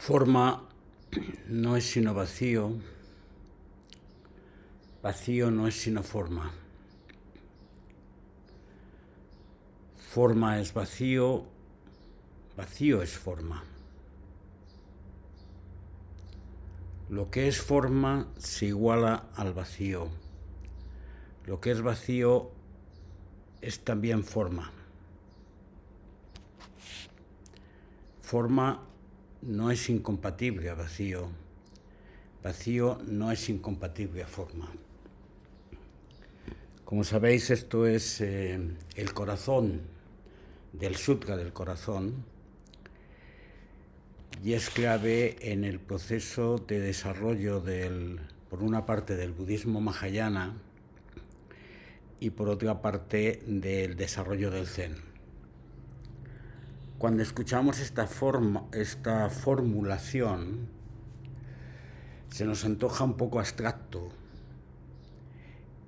Forma no es sino vacío, vacío no es sino forma. Forma es vacío, vacío es forma. Lo que es forma se iguala al vacío. Lo que es vacío es también forma. Forma no es incompatible a vacío. Vacío no es incompatible a forma. Como sabéis, esto es el corazón del Sutra del Corazón y es clave en el proceso de desarrollo por una parte del budismo Mahayana y por otra parte del desarrollo del Zen. Cuando escuchamos esta formulación, se nos antoja un poco abstracto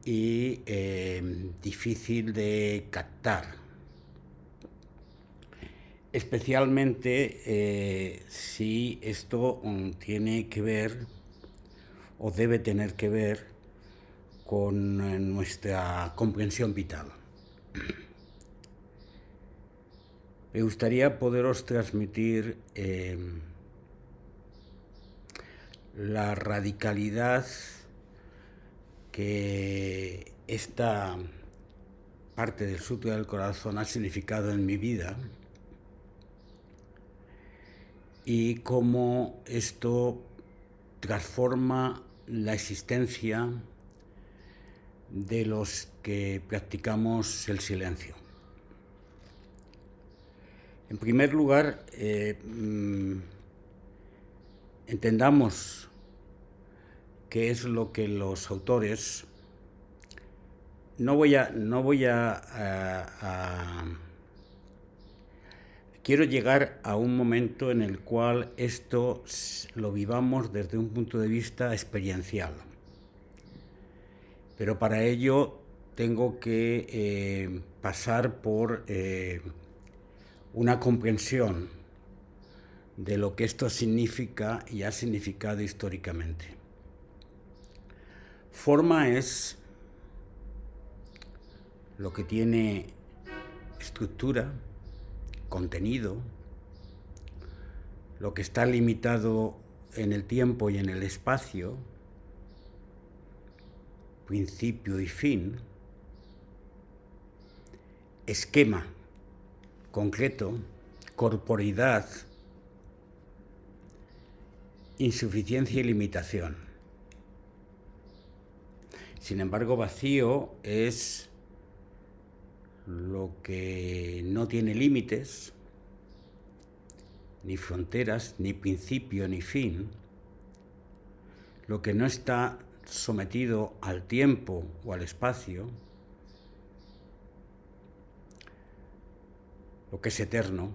y difícil de captar, especialmente si esto tiene que ver o debe tener que ver con nuestra comprensión vital. Me gustaría poderos transmitir la radicalidad que esta parte del Sutra del Corazón ha significado en mi vida y cómo esto transforma la existencia de los que practicamos el silencio. En primer lugar, entendamos qué es lo que los autores... Quiero llegar a un momento en el cual esto lo vivamos desde un punto de vista experiencial. Pero para ello tengo que pasar por una comprensión de lo que esto significa y ha significado históricamente. Forma es lo que tiene estructura, contenido, lo que está limitado en el tiempo y en el espacio, principio y fin, esquema concreto, corporeidad, insuficiencia y limitación. Sin embargo, vacío es lo que no tiene límites, ni fronteras, ni principio, ni fin, lo que no está sometido al tiempo o al espacio, lo que es eterno.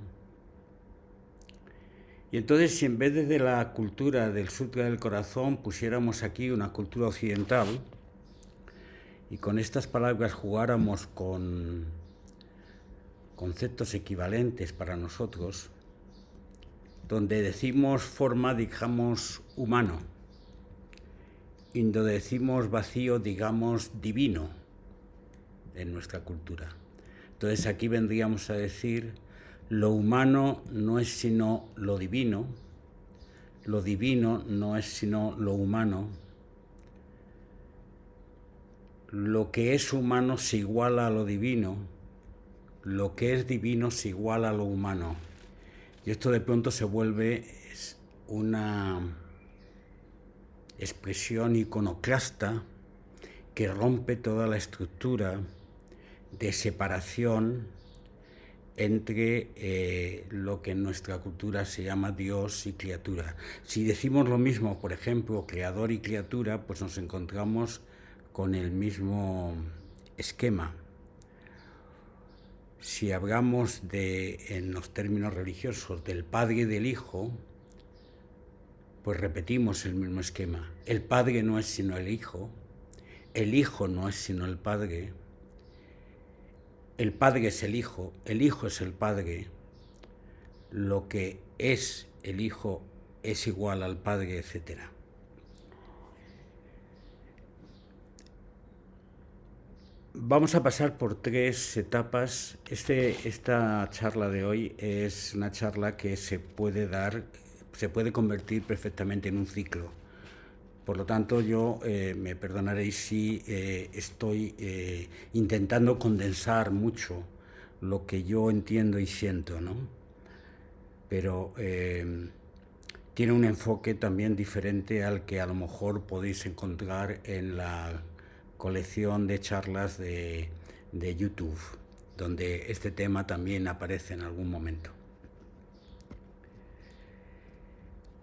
Y entonces, si en vez de la cultura del Sutra del Corazón pusiéramos aquí una cultura occidental y con estas palabras jugáramos con conceptos equivalentes para nosotros, donde decimos forma, digamos humano, y donde decimos vacío, digamos divino en nuestra cultura. Entonces aquí vendríamos a decir: lo humano no es sino lo divino no es sino lo humano, lo que es humano se iguala a lo divino, lo que es divino se iguala a lo humano. Y esto de pronto se vuelve una expresión iconoclasta que rompe toda la estructura de separación entre lo que en nuestra cultura se llama Dios y criatura. Si decimos lo mismo, por ejemplo, creador y criatura, pues nos encontramos con el mismo esquema. Si hablamos en los términos religiosos del Padre y del Hijo, pues repetimos el mismo esquema. El Padre no es sino el Hijo no es sino el Padre es el Hijo es el Padre, lo que es el Hijo es igual al Padre, etc. Vamos a pasar por 3 etapas. Esta charla de hoy es una charla que se puede convertir perfectamente en un ciclo. Por lo tanto, yo me perdonaréis si estoy intentando condensar mucho lo que yo entiendo y siento, ¿no? Pero tiene un enfoque también diferente al que a lo mejor podéis encontrar en la colección de charlas de YouTube, donde este tema también aparece en algún momento.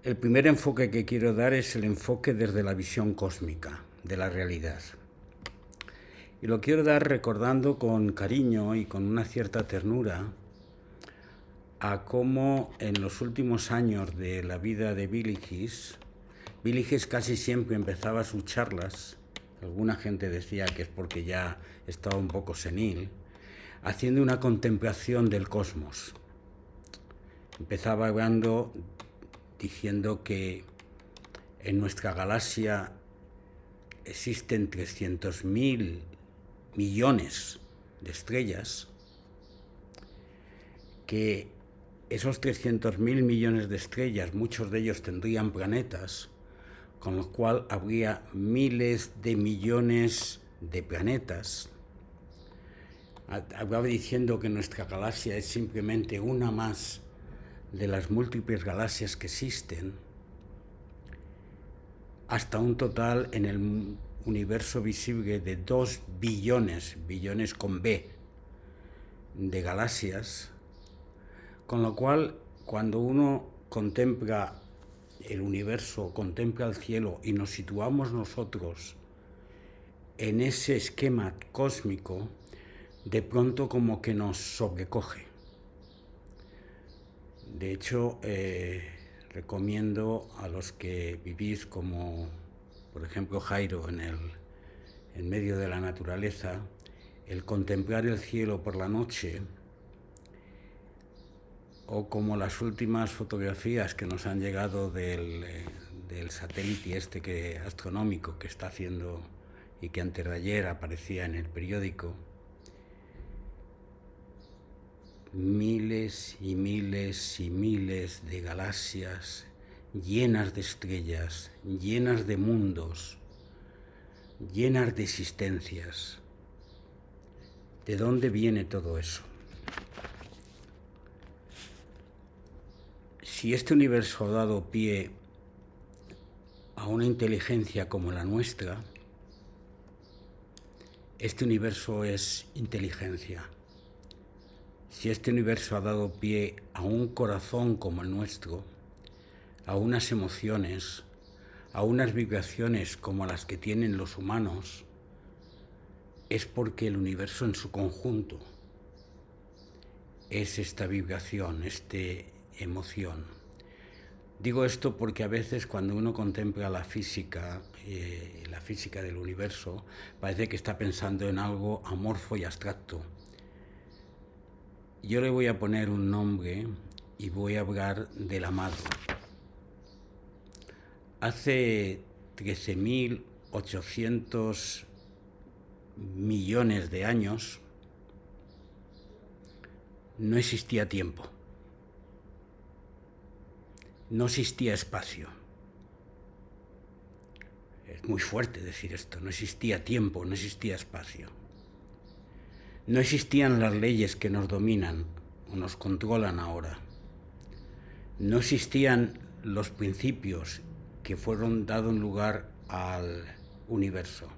El primer enfoque que quiero dar es el enfoque desde la visión cósmica de la realidad. Y lo quiero dar recordando con cariño y con una cierta ternura a cómo en los últimos años de la vida de Billy His casi siempre empezaba sus charlas, alguna gente decía que es porque ya estaba un poco senil, haciendo una contemplación del cosmos. Empezaba hablando, diciendo que en nuestra galaxia existen 300.000 millones de estrellas, que esos 300.000 millones de estrellas, muchos de ellos tendrían planetas, con lo cual habría miles de millones de planetas. Hablaba diciendo que nuestra galaxia es simplemente una más de las múltiples galaxias que existen, hasta un total en el universo visible de 2 billones, billones con B, de galaxias, con lo cual cuando uno contempla el universo, contempla el cielo y nos situamos nosotros en ese esquema cósmico, de pronto como que nos sobrecoge. De hecho, recomiendo a los que vivís como, por ejemplo, Jairo en medio de la naturaleza, el contemplar el cielo por la noche, o como las últimas fotografías que nos han llegado del satélite astronómico que está haciendo y que antes de ayer aparecía en el periódico. Miles y miles y miles de galaxias llenas de estrellas, llenas de mundos, llenas de existencias. ¿De dónde viene todo eso? Si este universo ha dado pie a una inteligencia como la nuestra, este universo es inteligencia. Si este universo ha dado pie a un corazón como el nuestro, a unas emociones, a unas vibraciones como las que tienen los humanos, es porque el universo en su conjunto es esta vibración, esta emoción. Digo esto porque a veces cuando uno contempla la física del universo, parece que está pensando en algo amorfo y abstracto. Yo le voy a poner un nombre y voy a hablar del amado. Hace 13.800 millones de años no existía tiempo, no existía espacio. Es muy fuerte decir esto, no existía tiempo, no existía espacio. No existían las leyes que nos dominan o nos controlan ahora. No existían los principios que fueron dados lugar al universo.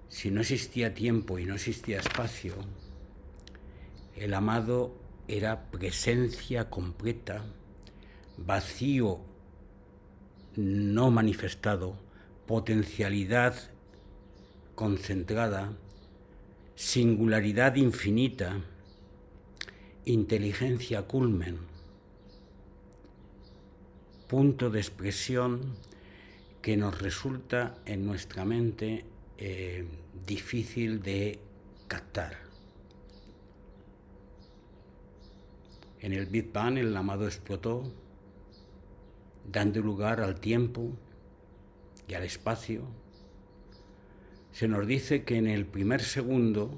Si no existía tiempo y no existía espacio, el amado era presencia completa, vacío no manifestado, potencialidad concentrada, singularidad infinita, inteligencia culmen, punto de expresión que nos resulta en nuestra mente difícil de captar. En el Big Bang el amado explotó dando lugar al tiempo y al espacio. Se nos dice que en el primer segundo,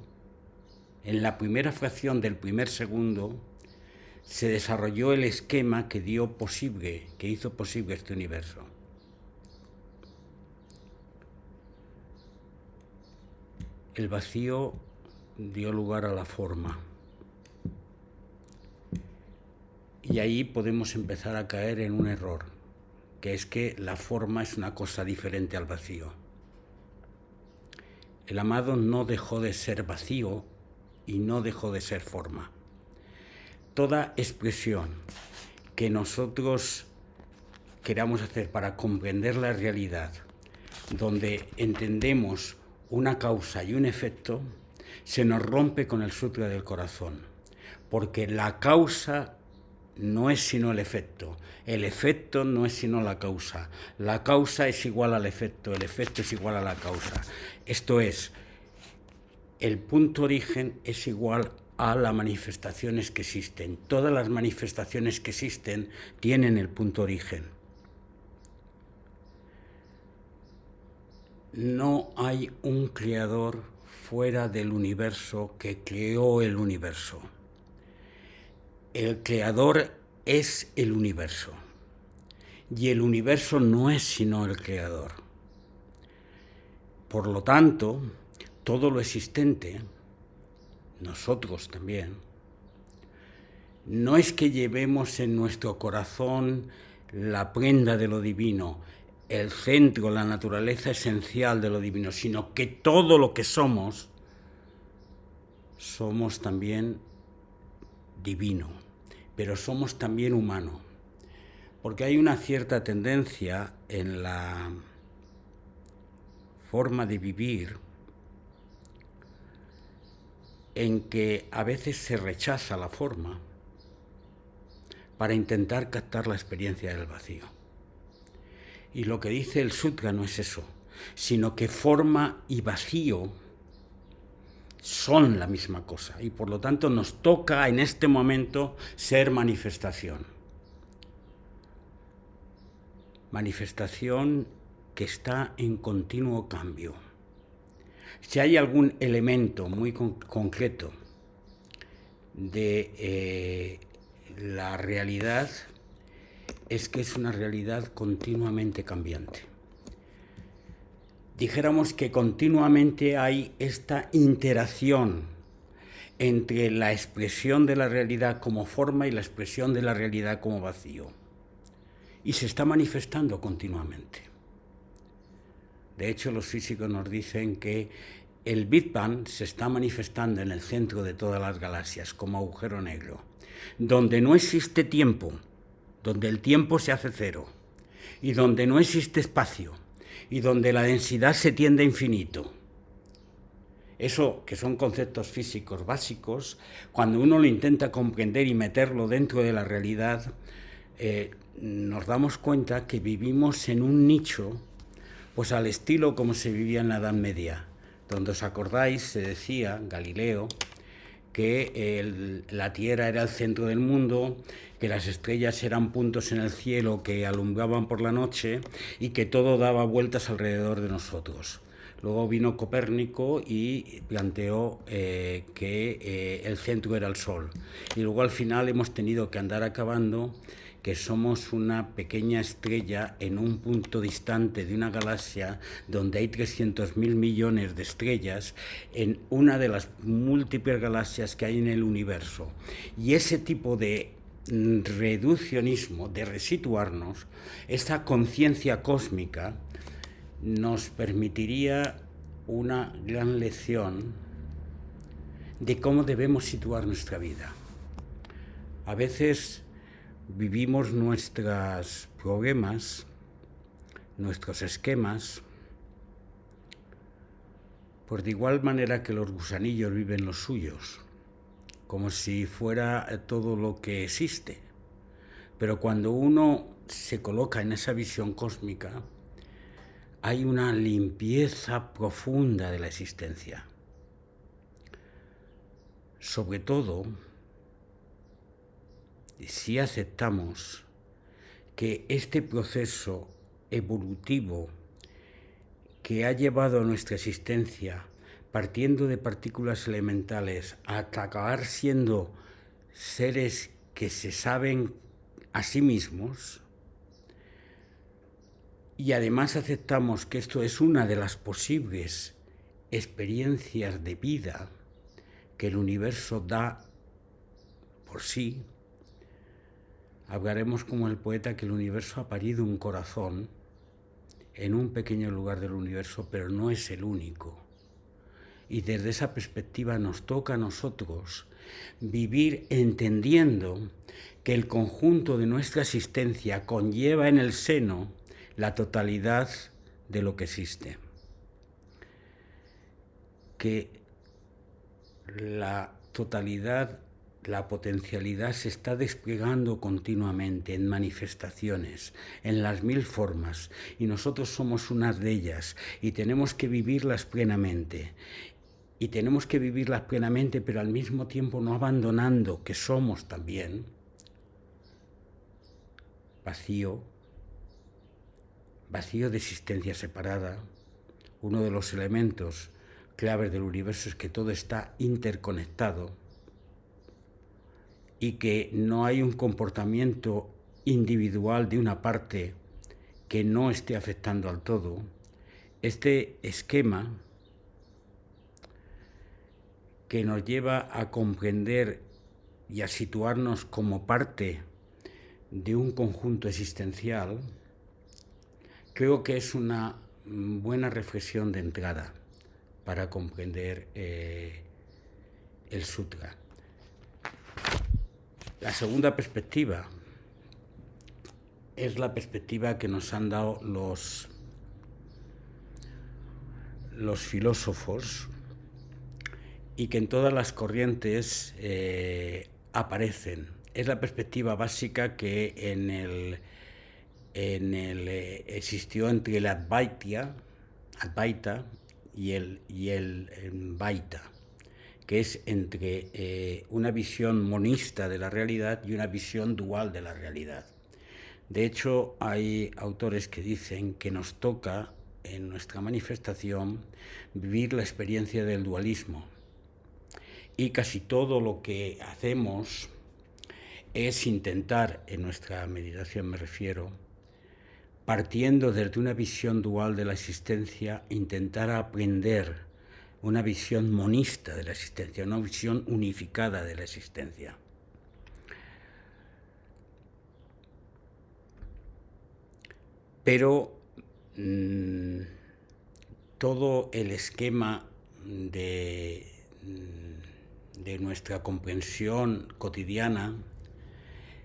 en la primera fracción del primer segundo, se desarrolló el esquema que hizo posible este universo. El vacío dio lugar a la forma. Y ahí podemos empezar a caer en un error, que es que la forma es una cosa diferente al vacío. El amado no dejó de ser vacío y no dejó de ser forma. Toda expresión que nosotros queramos hacer para comprender la realidad, donde entendemos una causa y un efecto, se nos rompe con el sutra del corazón, porque la causa no es sino el efecto no es sino la causa es igual al efecto, el efecto es igual a la causa. Esto es, el punto origen es igual a las manifestaciones que existen. Todas las manifestaciones que existen tienen el punto origen. No hay un creador fuera del universo que creó el universo. El creador es el universo y el universo no es sino el creador. Por lo tanto, todo lo existente, nosotros también, no es que llevemos en nuestro corazón la prenda de lo divino, el centro, la naturaleza esencial de lo divino, sino que todo lo que somos también divino, pero somos también humano, porque hay una cierta tendencia en la forma de vivir en que a veces se rechaza la forma para intentar captar la experiencia del vacío. Y lo que dice el sutra no es eso, sino que forma y vacío son la misma cosa y por lo tanto nos toca en este momento ser manifestación. Manifestación que está en continuo cambio. Si hay algún elemento muy concreto de la realidad, es que es una realidad continuamente cambiante. Dijéramos que continuamente hay esta interacción entre la expresión de la realidad como forma y la expresión de la realidad como vacío. Y se está manifestando continuamente. De hecho, los físicos nos dicen que el Big Bang se está manifestando en el centro de todas las galaxias como agujero negro, donde no existe tiempo, donde el tiempo se hace cero, y donde no existe espacio, y donde la densidad se tiende a infinito. Eso, que son conceptos físicos básicos, cuando uno lo intenta comprender y meterlo dentro de la realidad, nos damos cuenta que vivimos en un nicho, pues al estilo como se vivía en la Edad Media, donde os acordáis, se decía, Galileo, que la Tierra era el centro del mundo, que las estrellas eran puntos en el cielo que alumbraban por la noche y que todo daba vueltas alrededor de nosotros. Luego vino Copérnico y planteó que el centro era el Sol. Y luego al final hemos tenido que andar acabando que somos una pequeña estrella en un punto distante de una galaxia donde hay 300.000 millones de estrellas en una de las múltiples galaxias que hay en el universo. Y ese tipo de reduccionismo, de resituarnos, esta conciencia cósmica, nos permitiría una gran lección de cómo debemos situar nuestra vida. A veces vivimos nuestros problemas, nuestros esquemas, pues de igual manera que los gusanillos viven los suyos, como si fuera todo lo que existe. Pero cuando uno se coloca en esa visión cósmica, hay una limpieza profunda de la existencia. Sobre todo, si aceptamos que este proceso evolutivo que ha llevado a nuestra existencia, partiendo de partículas elementales, hasta acabar siendo seres que se saben a sí mismos, y además aceptamos que esto es una de las posibles experiencias de vida que el universo da por sí, hablaremos como el poeta que el universo ha parido un corazón en un pequeño lugar del universo, pero no es el único. Y desde esa perspectiva nos toca a nosotros vivir entendiendo que el conjunto de nuestra existencia conlleva en el seno la totalidad de lo que existe. Que la totalidad, la potencialidad se está desplegando continuamente en manifestaciones, en las 1000 formas, y nosotros somos unas de ellas, y tenemos que vivirlas plenamente. Y tenemos que vivirlas plenamente, pero al mismo tiempo no abandonando que somos también vacío de existencia separada. Uno de los elementos claves del universo es que todo está interconectado y que no hay un comportamiento individual de una parte que no esté afectando al todo. Este esquema que nos lleva a comprender y a situarnos como parte de un conjunto existencial, creo que es una buena reflexión de entrada para comprender el sutra. La segunda perspectiva es la perspectiva que nos han dado los filósofos y que en todas las corrientes aparecen. Es la perspectiva básica que existió entre el Advaita y el Vaita, que es entre una visión monista de la realidad y una visión dual de la realidad. De hecho, hay autores que dicen que nos toca en nuestra manifestación vivir la experiencia del dualismo, y casi todo lo que hacemos es intentar, en nuestra meditación me refiero, partiendo desde una visión dual de la existencia, intentar aprender una visión monista de la existencia, una visión unificada de la existencia. Pero todo el esquema de nuestra comprensión cotidiana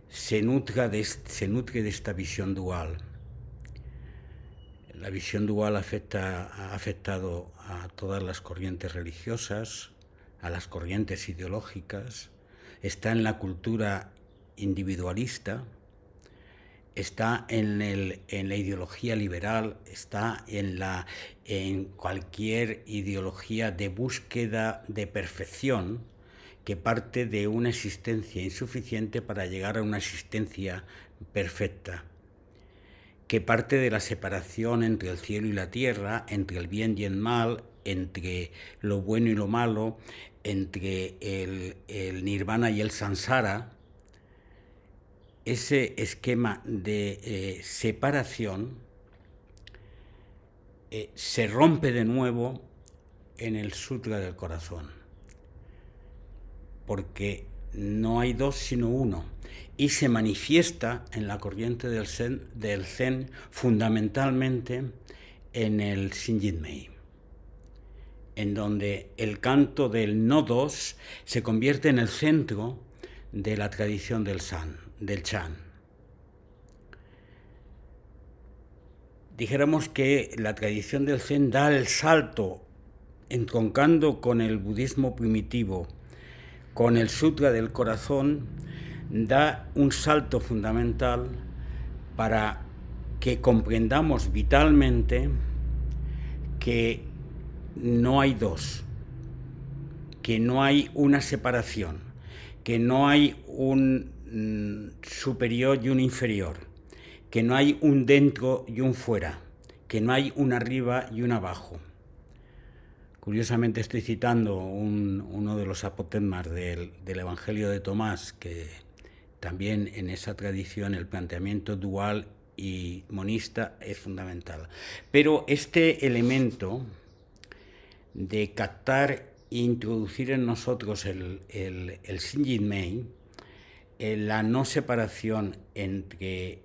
se nutre de esta visión dual. La visión dual ha afectado a todas las corrientes religiosas, a las corrientes ideológicas, está en la cultura individualista, está en la ideología liberal, está en cualquier ideología de búsqueda de perfección que parte de una existencia insuficiente para llegar a una existencia perfecta, que parte de la separación entre el cielo y la tierra, entre el bien y el mal, entre lo bueno y lo malo, entre el nirvana y el samsara. Ese esquema de separación se rompe de nuevo en el Sutra del Corazón, porque no hay dos sino uno, y se manifiesta en la corriente del Zen fundamentalmente en el Shinjinmei, en donde el canto del no dos se convierte en el centro de la tradición del Chan. Dijéramos que la tradición del Zen da el salto, entroncando con el budismo primitivo, con el Sutra del Corazón, da un salto fundamental para que comprendamos vitalmente que no hay dos, que no hay una separación, que no hay un superior y un inferior, que no hay un dentro y un fuera, que no hay un arriba y un abajo. Curiosamente estoy citando uno de los apotegmas del Evangelio de Tomás, que también en esa tradición el planteamiento dual y monista es fundamental. Pero este elemento de captar e introducir en nosotros el Shinjinmei, la no separación entre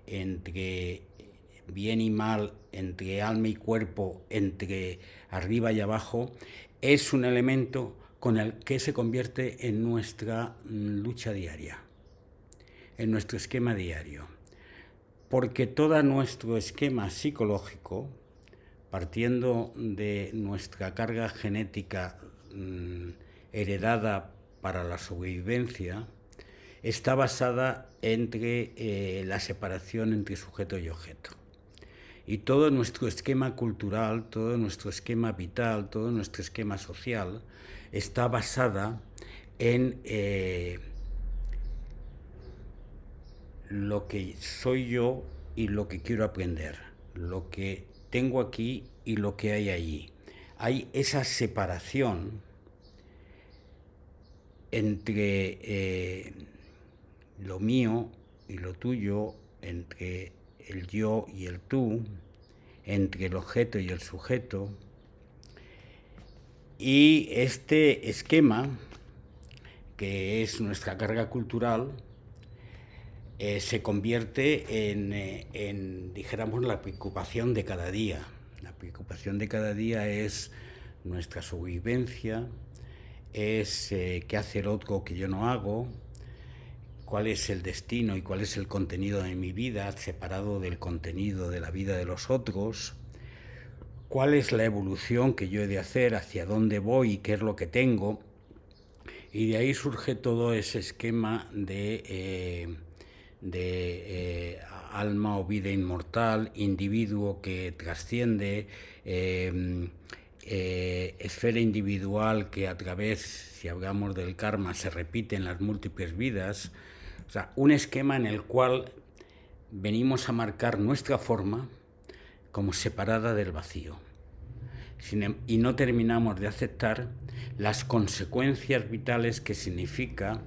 bien y mal, entre alma y cuerpo, entre arriba y abajo, es un elemento con el que se convierte en nuestra lucha diaria, en nuestro esquema diario. Porque todo nuestro esquema psicológico, partiendo de nuestra carga genética heredada para la sobrevivencia, está basada entre la separación entre sujeto y objeto. Y todo nuestro esquema cultural, todo nuestro esquema vital, todo nuestro esquema social está basada en lo que soy yo y lo que quiero aprender, lo que tengo aquí y lo que hay allí. Hay esa separación entre lo mío y lo tuyo, entre el yo y el tú, entre el objeto y el sujeto. Y este esquema, que es nuestra carga cultural, se convierte en, dijéramos, la preocupación de cada día. La preocupación de cada día es nuestra sobrevivencia, es qué hace el otro que yo no hago, cuál es el destino y cuál es el contenido de mi vida, separado del contenido de la vida de los otros, cuál es la evolución que yo he de hacer, hacia dónde voy y qué es lo que tengo. Y de ahí surge todo ese esquema de alma o vida inmortal, individuo que trasciende, esfera individual que a través, si hablamos del karma, se repite en las múltiples vidas. O sea, un esquema en el cual venimos a marcar nuestra forma como separada del vacío. Y no terminamos de aceptar las consecuencias vitales que significa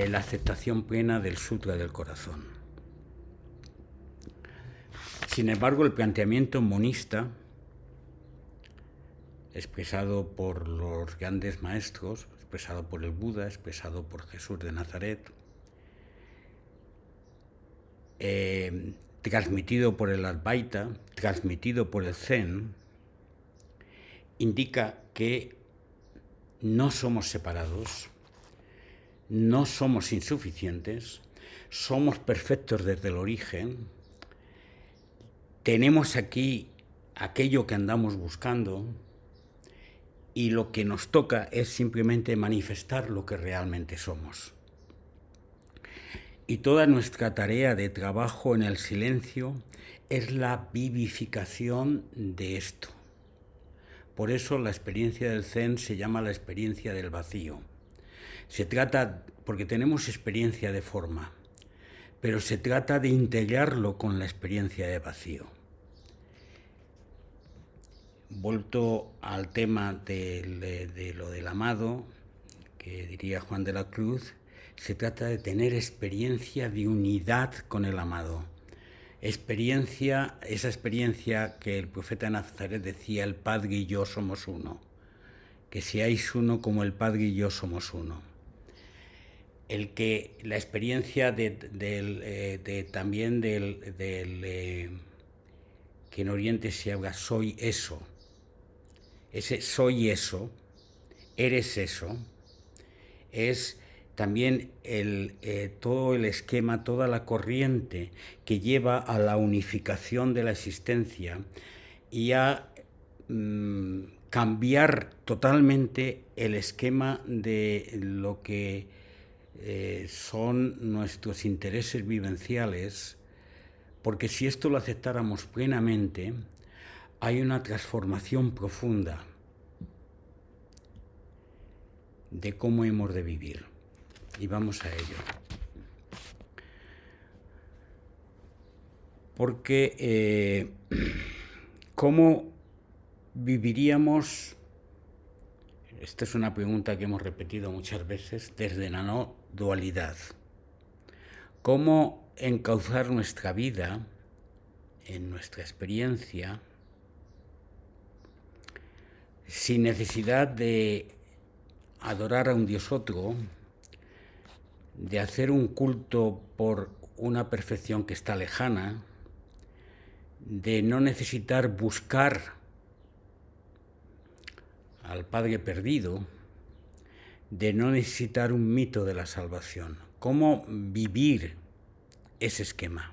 la aceptación plena del Sutra del Corazón. Sin embargo, el planteamiento monista, expresado por los grandes maestros, expresado por el Buda, expresado por Jesús de Nazaret, transmitido por el Advaita, transmitido por el Zen, indica que no somos separados, no somos insuficientes, somos perfectos desde el origen, tenemos aquí aquello que andamos buscando y lo que nos toca es simplemente manifestar lo que realmente somos. Y toda nuestra tarea de trabajo en el silencio es la vivificación de esto. Por eso la experiencia del Zen se llama la experiencia del vacío. Se trata, porque tenemos experiencia de forma, pero se trata de integrarlo con la experiencia de vacío. Vuelto al tema de lo del amado, que diría Juan de la Cruz, se trata de tener experiencia de unidad con el amado. Esa experiencia que el profeta Nazaret decía, el Padre y yo somos uno. Que seáis uno como el Padre y yo somos uno. La experiencia también que en Oriente se habla soy eso. Ese soy eso, eres eso, es también todo el esquema, toda la corriente que lleva a la unificación de la existencia y a cambiar totalmente el esquema de lo que son nuestros intereses vivenciales, porque si esto lo aceptáramos plenamente, hay una transformación profunda de cómo hemos de vivir. Y vamos a ello. porque ¿cómo viviríamos? Esta es una pregunta que hemos repetido muchas veces desde la no dualidad. ¿Cómo encauzar nuestra vida en nuestra experiencia sin necesidad de adorar a un Dios otro, de hacer un culto por una perfección que está lejana, de no necesitar buscar al Padre perdido, de no necesitar un mito de la salvación? ¿Cómo vivir ese esquema?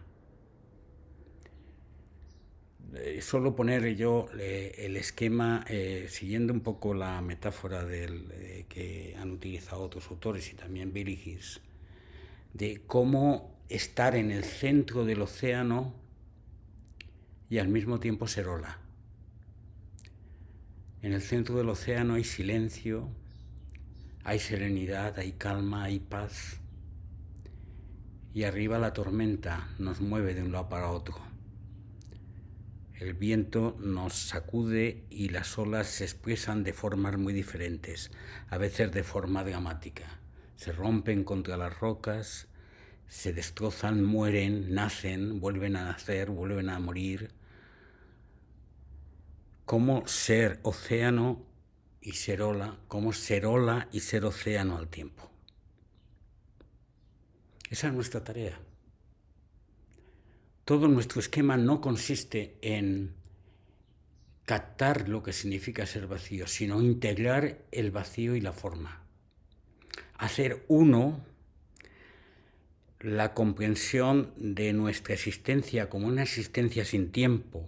Solo poner yo el esquema, siguiendo un poco la metáfora que han utilizado otros autores y también Billy Hicks, de cómo estar en el centro del océano y al mismo tiempo ser ola. En el centro del océano hay silencio, hay serenidad, hay calma, hay paz. Y arriba la tormenta nos mueve de un lado para otro. El viento nos sacude y las olas se expresan de formas muy diferentes, a veces de forma dramática. Se rompen contra las rocas, se destrozan, mueren, nacen, vuelven a nacer, vuelven a morir. ¿Cómo ser océano y ser ola? ¿Cómo ser ola y ser océano al tiempo? Esa es nuestra tarea. Todo nuestro esquema no consiste en captar lo que significa ser vacío, sino integrar el vacío y la forma. Hacer uno la comprensión de nuestra existencia como una existencia sin tiempo,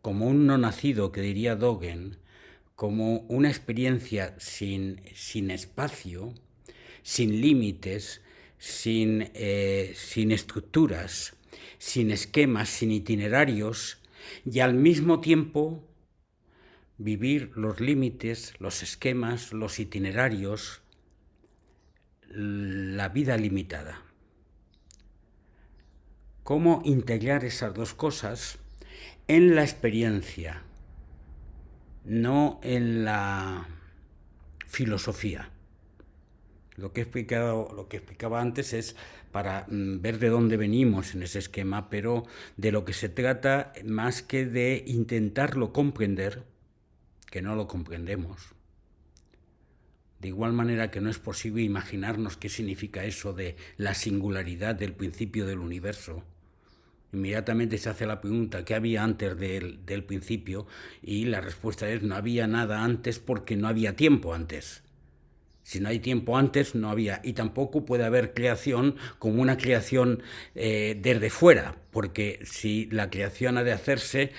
como un no nacido, que diría Dogen, como una experiencia sin espacio, sin límites, sin estructuras, sin esquemas, sin itinerarios, y al mismo tiempo vivir los límites, los esquemas, los itinerarios, la vida limitada. ¿Cómo integrar esas dos cosas en la experiencia, no en la filosofía? Lo que explicaba antes es para ver de dónde venimos en ese esquema, pero de lo que se trata, más que de intentarlo comprender, que no lo comprendemos. De igual manera que no es posible imaginarnos qué significa eso de la singularidad del principio del universo. Inmediatamente se hace la pregunta, ¿qué había antes del principio? Y la respuesta es, no había nada antes porque no había tiempo antes. Si no hay tiempo antes, no había. Y tampoco puede haber creación como una creación desde fuera, porque si la creación ha de hacerse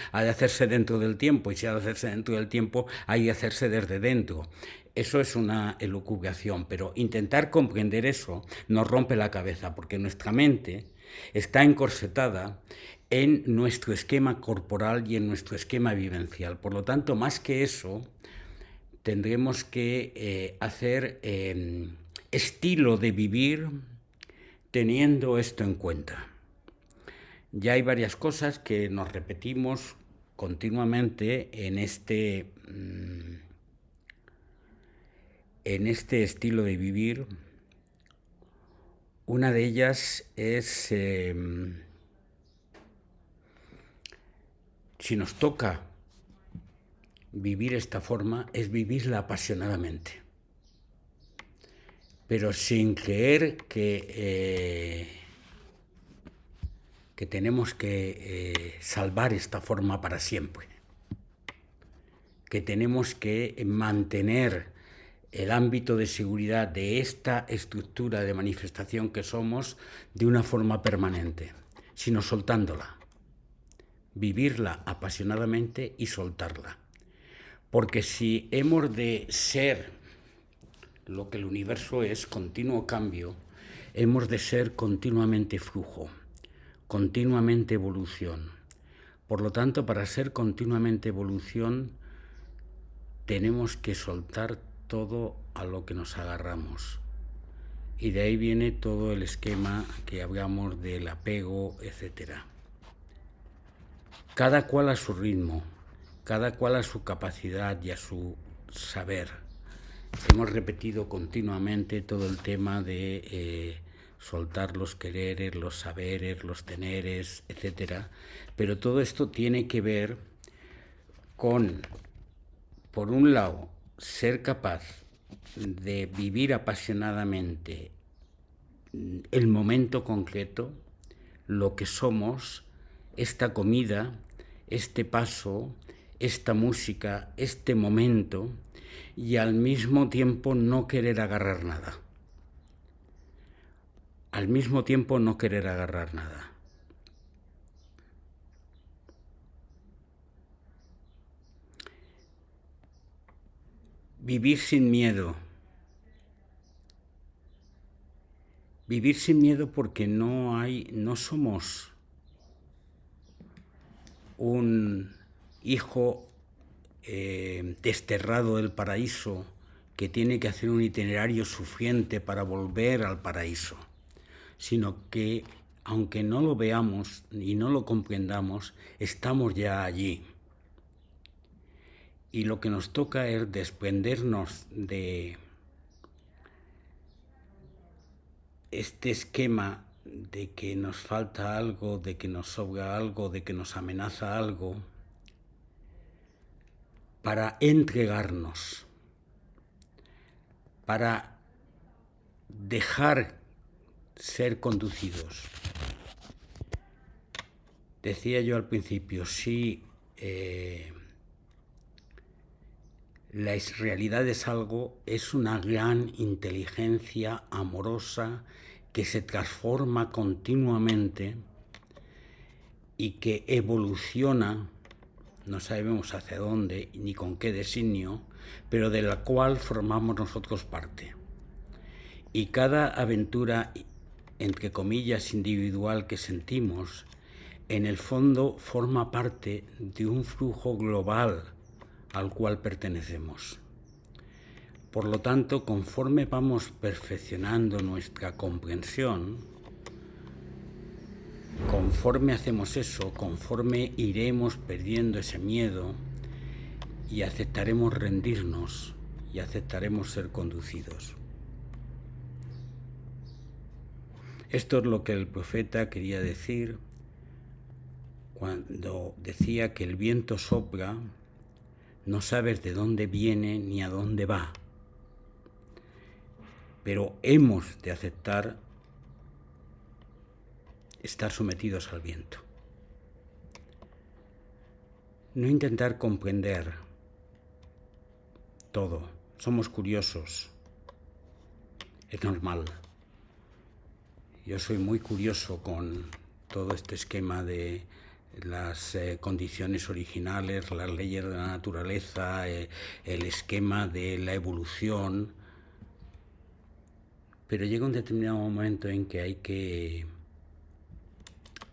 dentro del tiempo, y si ha de hacerse dentro del tiempo, hay de hacerse desde dentro. Eso es una elucubración, pero intentar comprender eso nos rompe la cabeza, porque nuestra mente está encorsetada en nuestro esquema corporal y en nuestro esquema vivencial. Por lo tanto, más que eso, tendremos que hacer estilo de vivir teniendo esto en cuenta. Ya hay varias cosas que nos repetimos continuamente en este estilo de vivir. Una de ellas es, si nos toca vivir esta forma, es vivirla apasionadamente, pero sin creer que tenemos que salvar esta forma para siempre, que tenemos que mantener el ámbito de seguridad de esta estructura de manifestación que somos de una forma permanente, sino soltándola, vivirla apasionadamente y soltarla. Porque si hemos de ser lo que el universo es, continuo cambio, hemos de ser continuamente flujo, continuamente evolución. Por lo tanto, para ser continuamente evolución, tenemos que soltar todo a lo que nos agarramos. Y de ahí viene todo el esquema que hablamos del apego, etc. cada cual a su ritmo, cada cual a su capacidad y a su saber. Hemos repetido continuamente todo el tema de soltar los quereres, los saberes, los teneres, etc. Pero todo esto tiene que ver con, por un lado, ser capaz de vivir apasionadamente el momento concreto, lo que somos, esta comida, este paso, esta música, este momento, y al mismo tiempo no querer agarrar nada. Al mismo tiempo no querer agarrar nada. Vivir sin miedo. Vivir sin miedo porque no somos un hijo desterrado del paraíso que tiene que hacer un itinerario suficiente para volver al paraíso, sino que, aunque no lo veamos y no lo comprendamos, estamos ya allí. Y lo que nos toca es desprendernos de este esquema de que nos falta algo, de que nos sobra algo, de que nos amenaza algo, para entregarnos, para dejar ser conducidos. Decía yo al principio, si la realidad es algo, es una gran inteligencia amorosa que se transforma continuamente y que evoluciona, no sabemos hacia dónde ni con qué designio, pero de la cual formamos nosotros parte. Y cada aventura, entre comillas, individual que sentimos, en el fondo forma parte de un flujo global al cual pertenecemos. Por lo tanto, conforme vamos perfeccionando nuestra comprensión, conforme hacemos eso, conforme iremos perdiendo ese miedo y aceptaremos rendirnos y aceptaremos ser conducidos. Esto es lo que el profeta quería decir cuando decía que el viento sopla, no sabes de dónde viene ni a dónde va, pero hemos de aceptar estar sometidos al viento. No intentar comprender todo. Somos curiosos. Es normal. Yo soy muy curioso con todo este esquema de las condiciones originales, las leyes de la naturaleza, el esquema de la evolución. Pero llega un determinado momento en que hay que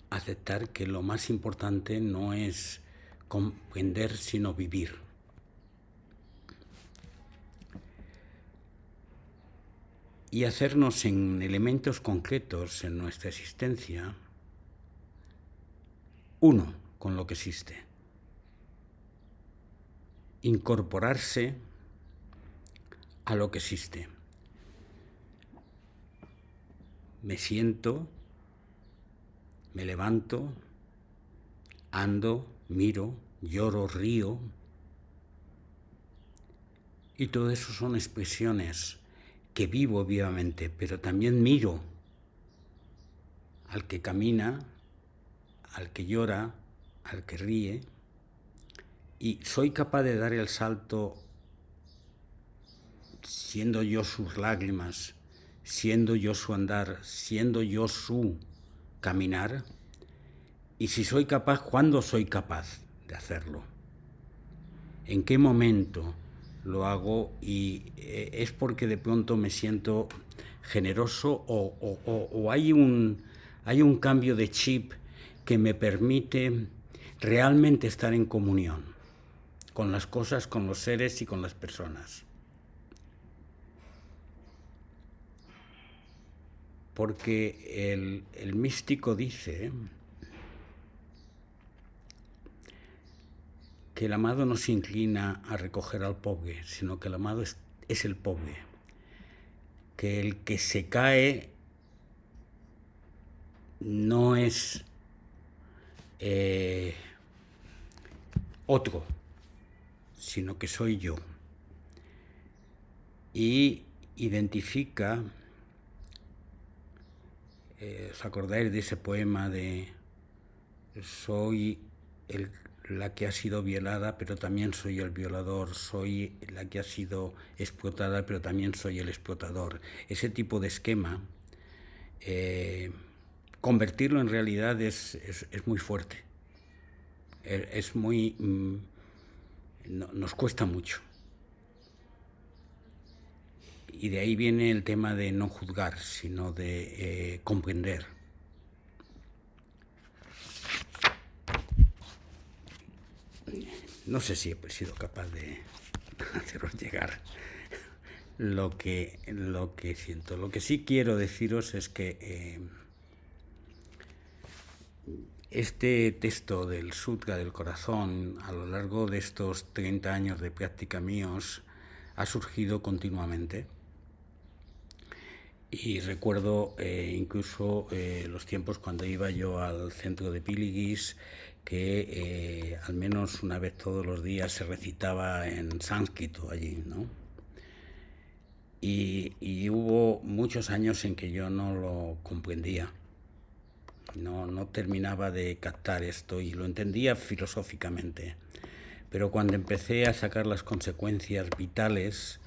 aceptar que lo más importante no es comprender, sino vivir. Y hacernos en elementos concretos en nuestra existencia uno con lo que existe. Incorporarse a lo que existe. Me siento, me levanto, ando, miro, lloro, río. Y todo eso son expresiones que vivo vivamente, pero también miro al que camina, al que llora, al que ríe, y soy capaz de dar el salto siendo yo sus lágrimas, siendo yo su andar, siendo yo su caminar. Y si soy capaz, ¿cuándo soy capaz de hacerlo? ¿En qué momento lo hago? Y es porque de pronto me siento generoso o hay un cambio de chip que me permite realmente estar en comunión con las cosas, con los seres y con las personas. Porque el místico dice que el amado no se inclina a recoger al pobre, sino que el amado es el pobre. Que el que se cae no es otro, sino que soy yo. Y identifica, ¿os acordáis de ese poema de soy la que ha sido violada, pero también soy el violador, soy la que ha sido explotada, pero también soy el explotador? Ese tipo de esquema, convertirlo en realidad es muy fuerte, es muy... nos cuesta mucho. Y de ahí viene el tema de no juzgar, sino de comprender. No sé si he sido capaz de haceros llegar lo que siento. Lo que sí quiero deciros es que este texto del Sutra del Corazón, a lo largo de estos 30 años de práctica míos, ha surgido continuamente. Y recuerdo incluso los tiempos cuando iba yo al centro de Pilgrims, que al menos una vez todos los días se recitaba en sánscrito allí, ¿no? Y hubo muchos años en que yo no lo comprendía, no terminaba de captar esto y lo entendía filosóficamente. Pero cuando empecé a sacar las consecuencias vitales,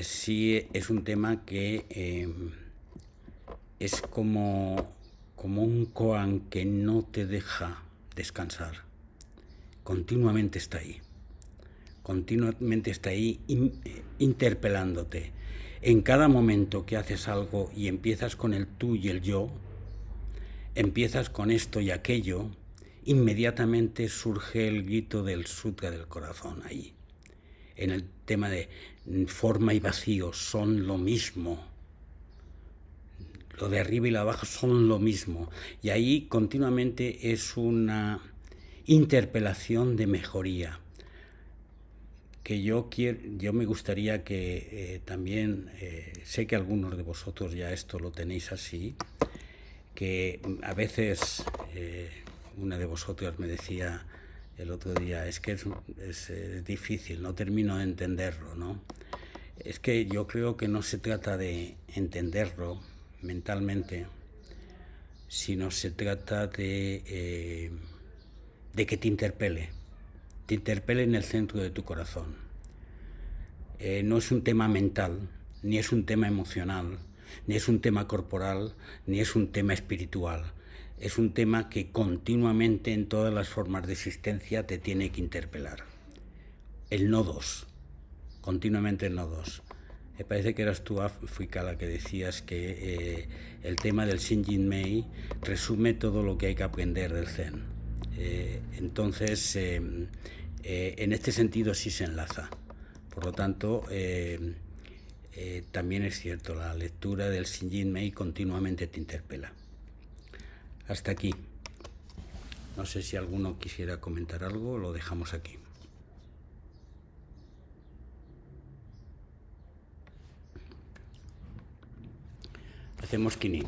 sí es un tema que es como un koan que no te deja descansar. Continuamente está ahí. Continuamente está ahí interpelándote. En cada momento que haces algo y empiezas con el tú y el yo, empiezas con esto y aquello, inmediatamente surge el grito del Sutra del Corazón ahí. En el tema de forma y vacío son lo mismo. Lo de arriba y lo de abajo son lo mismo. Y ahí continuamente es una interpelación de mejoría. Que yo me gustaría que también, sé que algunos de vosotros ya esto lo tenéis así, que a veces una de vosotras me decía el otro día, es que es difícil, no termino de entenderlo, ¿no? Es que yo creo que no se trata de entenderlo mentalmente, sino se trata de que te interpele en el centro de tu corazón. No es un tema mental, ni es un tema emocional, ni es un tema corporal, ni es un tema espiritual. Es un tema que continuamente en todas las formas de existencia te tiene que interpelar. El no-dos, continuamente el no-dos. Me parece que eras tú, África, la que decías que el tema del Shinjin-mei resume todo lo que hay que aprender del Zen. Entonces, en este sentido sí se enlaza. Por lo tanto, también es cierto, la lectura del Shinjin-mei continuamente te interpela. Hasta aquí. No sé si alguno quisiera comentar algo, lo dejamos aquí. Hacemos Kinin.